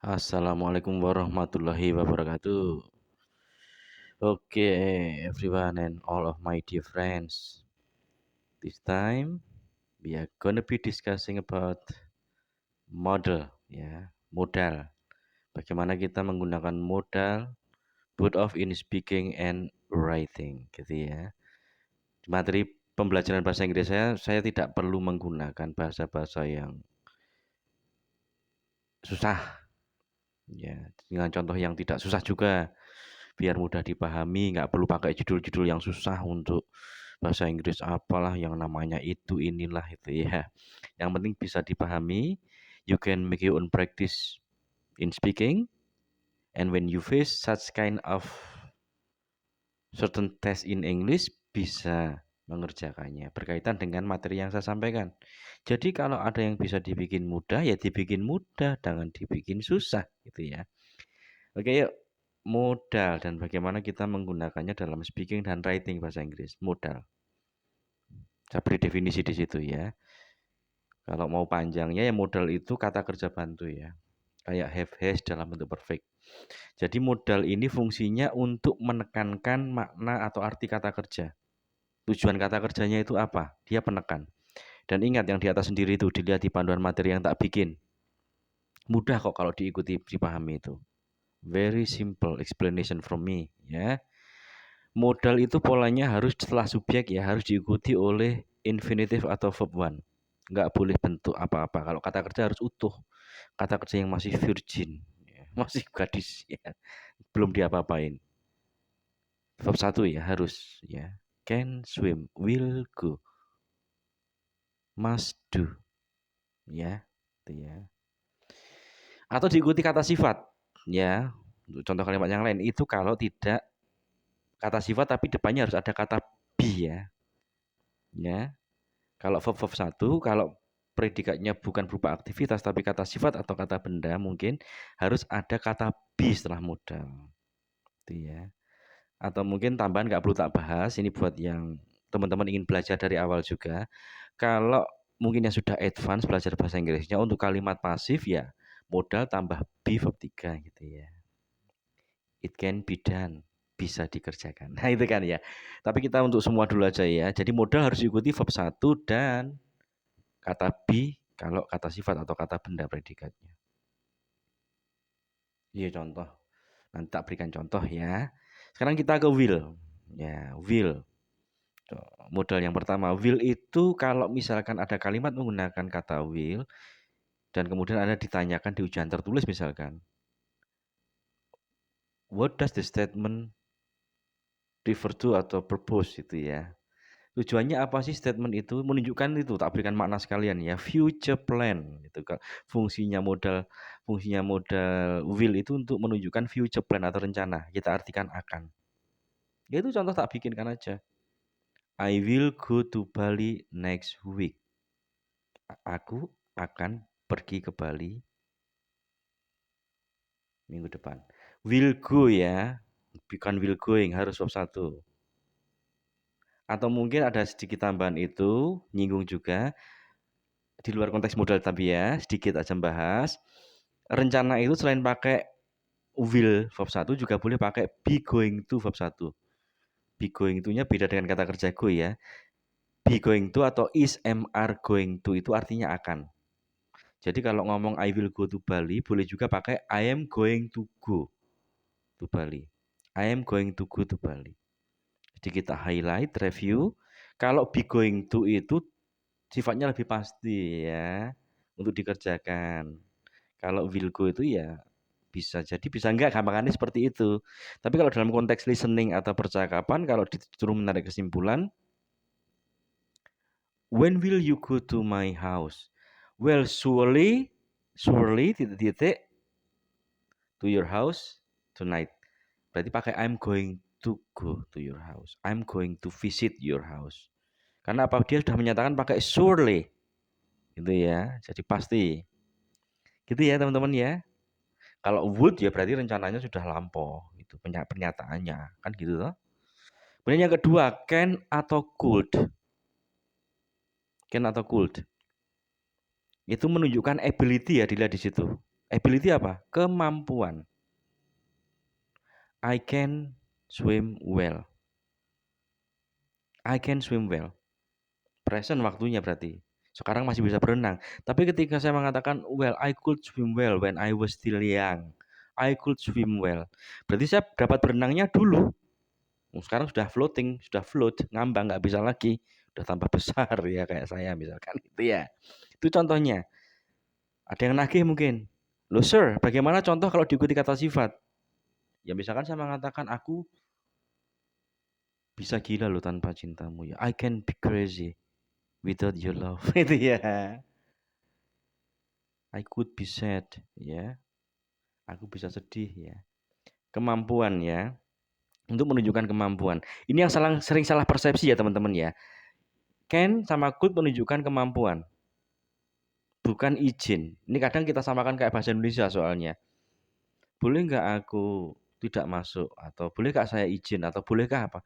Assalamualaikum warahmatullahi wabarakatuh. Okay, everyone and all of my dear friends. This time we are gonna be discussing about modal. Bagaimana kita menggunakan modal both of in speaking and writing, gitu ya. Di materi pembelajaran bahasa Inggris saya tidak perlu menggunakan bahasa-bahasa yang susah, ya, dengan contoh yang tidak susah juga. Biar mudah dipahami, nggak perlu pakai judul-judul yang susah untuk bahasa Inggris apalah yang namanya itu inilah itu ya. Yang penting bisa dipahami. You can make your own practice in speaking, and when you face such kind of certain test in English bisa mengerjakannya berkaitan dengan materi yang saya sampaikan. Jadi kalau ada yang bisa dibikin mudah ya dibikin mudah, jangan dibikin susah gitu ya. Oke, yuk. Modal dan bagaimana kita menggunakannya dalam speaking dan writing bahasa Inggris. Modal. Saya beri definisi di situ ya. Kalau mau panjangnya ya modal itu kata kerja bantu ya. Kayak have has dalam bentuk perfect. Jadi modal ini fungsinya untuk menekankan makna atau arti kata kerja. Tujuan kata kerjanya itu apa? Dia penekan. Dan ingat yang di atas sendiri itu dilihat di panduan materi yang tak bikin. Mudah kok kalau diikuti, dipahami itu. Very simple explanation from me ya. Modal itu polanya harus setelah subjek ya harus diikuti oleh infinitive atau verb one. Nggak boleh bentuk apa-apa. Kalau kata kerja harus utuh. Kata kerja yang masih virgin, ya, masih gadis ya, belum diapa-apain. Verb satu ya harus ya. Can swim, will go, must do ya. Itu ya. Atau diikuti kata sifat ya. Untuk contoh kalimat yang lain itu kalau tidak kata sifat tapi depannya harus ada kata be ya. Ya. Kalau verb-verb satu, kalau predikatnya bukan berupa aktivitas tapi kata sifat atau kata benda mungkin harus ada kata be setelah modal. Itu ya. Atau mungkin tambahan nggak perlu tak bahas, ini buat yang teman-teman ingin belajar dari awal juga. Kalau mungkin yang sudah advance belajar bahasa Inggrisnya untuk kalimat pasif ya modal tambah be verb 3 gitu ya. It can be done, bisa dikerjakan. Nah, itu kan ya. Tapi kita untuk semua dulu aja ya. Jadi modal harus diikuti verb satu dan kata be kalau kata sifat atau kata benda predikatnya. Iya contoh. Nanti tak berikan contoh ya. Sekarang kita ke will. Ya, will. Modal yang pertama, will itu kalau misalkan ada kalimat menggunakan kata will dan kemudian Anda ditanyakan di ujian tertulis misalkan, what does the statement refer to atau purpose itu ya. Tujuannya apa sih statement itu? Menunjukkan itu, tak berikan makna sekalian ya, future plan itu kan. Fungsinya modal will itu untuk menunjukkan future plan atau rencana. Kita artikan akan. Ya itu contoh tak bikinkan aja. I will go to Bali next week. Aku akan pergi ke Bali minggu depan. Will go ya, bukan will going, harus verb satu. Atau mungkin ada sedikit tambahan itu, nyinggung juga, di luar konteks modal tapi ya, sedikit aja bahas. Rencana itu selain pakai will verb satu juga boleh pakai be going to verb satu. Be going to-nya beda dengan kata kerja go ya. Be going to atau is am going to itu artinya akan. Jadi kalau ngomong I will go to Bali, boleh juga pakai I am going to go to Bali. I am going to go to Bali. Jadi kita highlight, review. Kalau be going to itu sifatnya lebih pasti ya untuk dikerjakan. Kalau will go itu ya bisa jadi bisa enggak gampangannya seperti itu. Tapi kalau dalam konteks listening atau percakapan kalau disuruh menarik kesimpulan, when will you go to my house? Well, surely titik-titik to your house tonight. Berarti pakai I'm going to go to your house. I'm going to visit your house. Karena apa? Dia sudah menyatakan pakai surely. Gitu ya. Jadi pasti. Gitu ya teman-teman ya. Kalau would ya berarti rencananya sudah lampau. Itu pernyataannya. Kan gitu toh. Kemudian yang kedua, can atau could. Can atau could. Itu menunjukkan ability ya dilihat di situ. Ability apa? Kemampuan. I can swim well. I can swim well. Present waktunya berarti. Sekarang masih bisa berenang. Tapi ketika saya mengatakan, well, I could swim well when I was still young. I could swim well. Berarti saya dapat berenangnya dulu. Sekarang sudah floating, sudah float, ngambang, nggak bisa lagi. Udah tambah besar ya kayak saya misalkan. Itu ya. Itu contohnya. Ada yang nagih mungkin. Loh sir, bagaimana contoh kalau diikuti kata sifat? Ya misalkan saya mengatakan, aku bisa gila loh tanpa cintamu ya. I can be crazy without your love. Itu ya. I could be sad ya. Aku bisa sedih ya. Kemampuan ya. Untuk menunjukkan kemampuan. Ini yang sering salah persepsi ya teman-teman ya. Can sama could menunjukkan kemampuan. Bukan izin. Ini kadang kita samakan kayak bahasa Indonesia soalnya. Boleh nggak aku tidak masuk? Atau bolehkah saya izin? Atau bolehkah apa?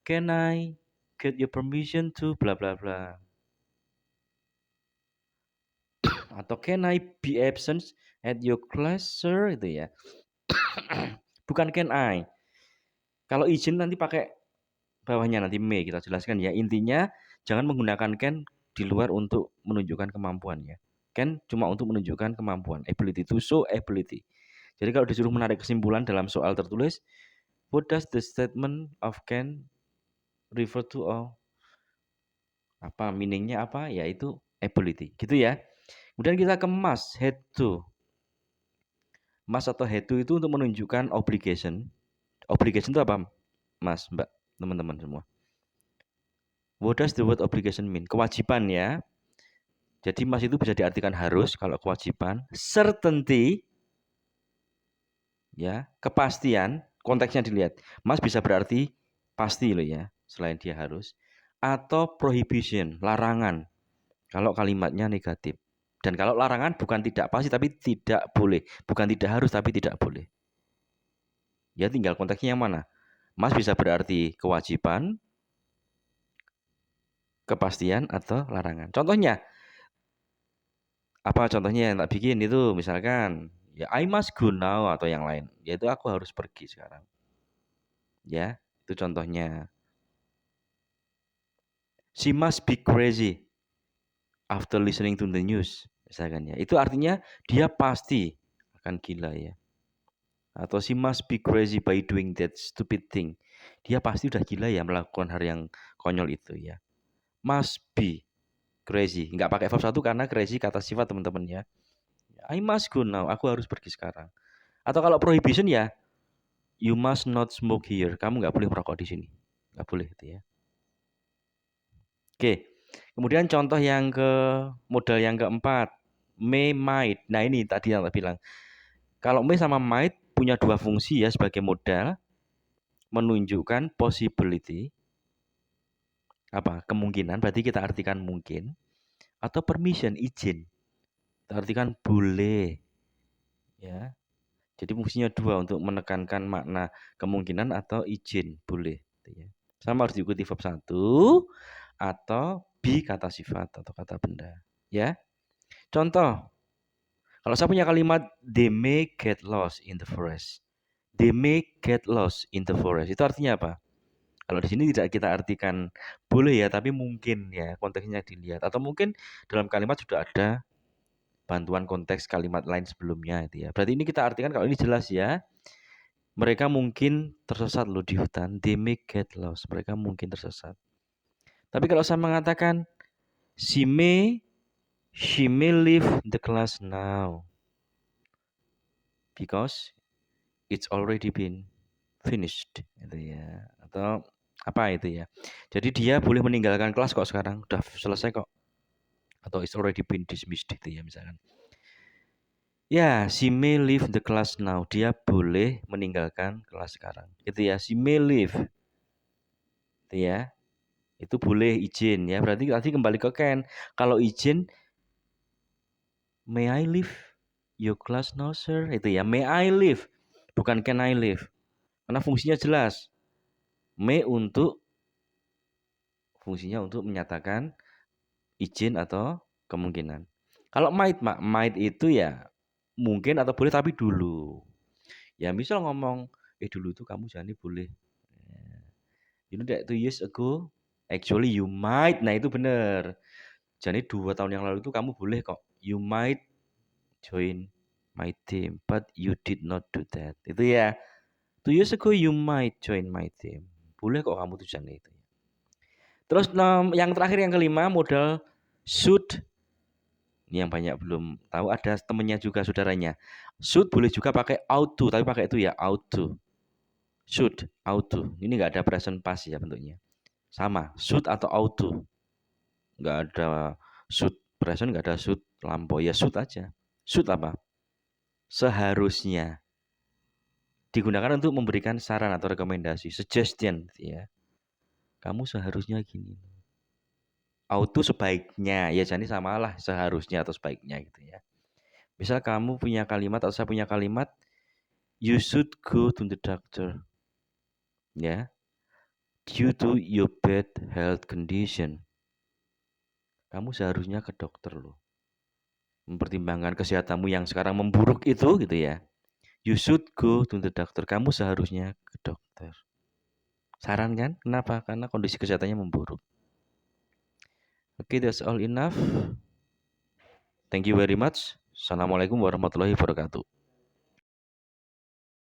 Can I get your permission to bla bla bla? Atau can I be absent at your class, sir? Itu ya. Bukan can I. Kalau izin nanti pakai bawahnya nanti may kita jelaskan ya. Intinya jangan menggunakan can di luar untuk menunjukkan kemampuan ya. Can cuma untuk menunjukkan kemampuan. Ability to show ability. Jadi kalau disuruh menarik kesimpulan dalam soal tertulis, what does the statement of can refer to all? Apa meaningnya apa? Yaitu ability. Gitu ya. Kemudian kita ke must, had to. Must atau had to itu untuk menunjukkan obligation. Obligation itu apa? Mas, Mbak, teman-teman semua. What does the word obligation mean? Kewajiban ya. Jadi must itu bisa diartikan harus kalau kewajiban. Certainty ya, kepastian, konteksnya dilihat. Must bisa berarti pasti loh ya, selain dia harus. Atau prohibition, larangan. Kalau kalimatnya negatif. Dan kalau larangan bukan tidak pasti tapi tidak boleh. Bukan tidak harus tapi tidak boleh. Ya tinggal konteksnya yang mana. Must bisa berarti kewajiban, kepastian, atau larangan. Contohnya, apa contohnya yang tak bikin itu misalkan, ya I must go now atau yang lain. Yaitu aku harus pergi sekarang. Ya, itu contohnya. She must be crazy after listening to the news. Misalkan ya. Itu artinya dia pasti akan gila ya. Atau she must be crazy by doing that stupid thing. Dia pasti udah gila ya melakukan hal yang konyol itu ya. Must be crazy. Nggak pakai verb satu karena crazy kata sifat teman-teman ya. I must go now. Aku harus pergi sekarang. Atau kalau prohibition ya, you must not smoke here. Kamu nggak boleh merokok di sini. Nggak boleh itu ya. Oke. Kemudian contoh yang ke modal yang keempat. May, might. Nah ini tadi yang saya bilang. Kalau may sama might punya dua fungsi ya sebagai modal. Menunjukkan possibility. Apa? Kemungkinan. Berarti kita artikan mungkin. Atau permission, izin. Kita artikan boleh. Ya. Jadi fungsinya dua untuk menekankan makna kemungkinan atau izin. Boleh. Sama harus diikuti verb 1 atau be kata sifat atau kata benda. Ya. Contoh, kalau saya punya kalimat they may get lost in the forest. They may get lost in the forest. Itu artinya apa? Kalau di sini tidak kita artikan boleh ya, tapi mungkin ya konteksnya dilihat. Atau mungkin dalam kalimat sudah ada bantuan konteks kalimat lain sebelumnya itu ya. Berarti ini kita artikan kalau ini jelas ya. Mereka mungkin tersesat loh di hutan. They may get lost. Mereka mungkin tersesat. Tapi kalau saya mengatakan she may leave the class now because it's already been finished itu ya. Atau apa itu ya. Jadi dia boleh meninggalkan kelas kok sekarang. Udah selesai kok. Atau it's already been dismissed itu ya misalkan. Ya, she may leave the class now. Dia boleh meninggalkan kelas sekarang. Itu ya, she may leave. Itu ya. Itu boleh izin ya. Berarti tadi kembali ke can. Kalau izin, may I leave your class now, sir? Itu ya, may I leave. Bukan can I leave. Karena fungsinya jelas. May fungsinya untuk menyatakan izin atau kemungkinan. Kalau might itu ya mungkin atau boleh tapi dulu. Ya misal ngomong, dulu tuh kamu jadi boleh. You know that 2 years ago, actually you might. Nah itu bener. Jadi 2 tahun yang lalu itu kamu boleh kok. You might join my team, but you did not do that. Itu ya. 2 years ago you might join my team. Boleh kok kamu tujuannya itu. Terus yang terakhir yang kelima modal should. Ini yang banyak belum tahu, ada temennya juga saudaranya. Should boleh juga pakai auto, tapi pakai itu ya auto. Should, auto. Ini nggak ada present past ya bentuknya. Sama, should atau auto. Nggak ada should present, nggak ada should lampau. Ya should aja. Should apa? Seharusnya. Digunakan untuk memberikan saran atau rekomendasi, suggestion ya. Kamu seharusnya gini. Auto sebaiknya, ya jadi samalah seharusnya atau sebaiknya gitu ya. Misal kamu punya kalimat atau saya punya kalimat, you should go to the doctor. Ya. Due to your bad health condition. Kamu seharusnya ke dokter loh. Mempertimbangkan kesehatanmu yang sekarang memburuk itu gitu ya. You should go to the doctor. Kamu seharusnya ke dokter. Saran kan? Kenapa? Karena kondisi kesehatannya memburuk. Oke, that's all enough. Thank you very much. Assalamualaikum warahmatullahi wabarakatuh.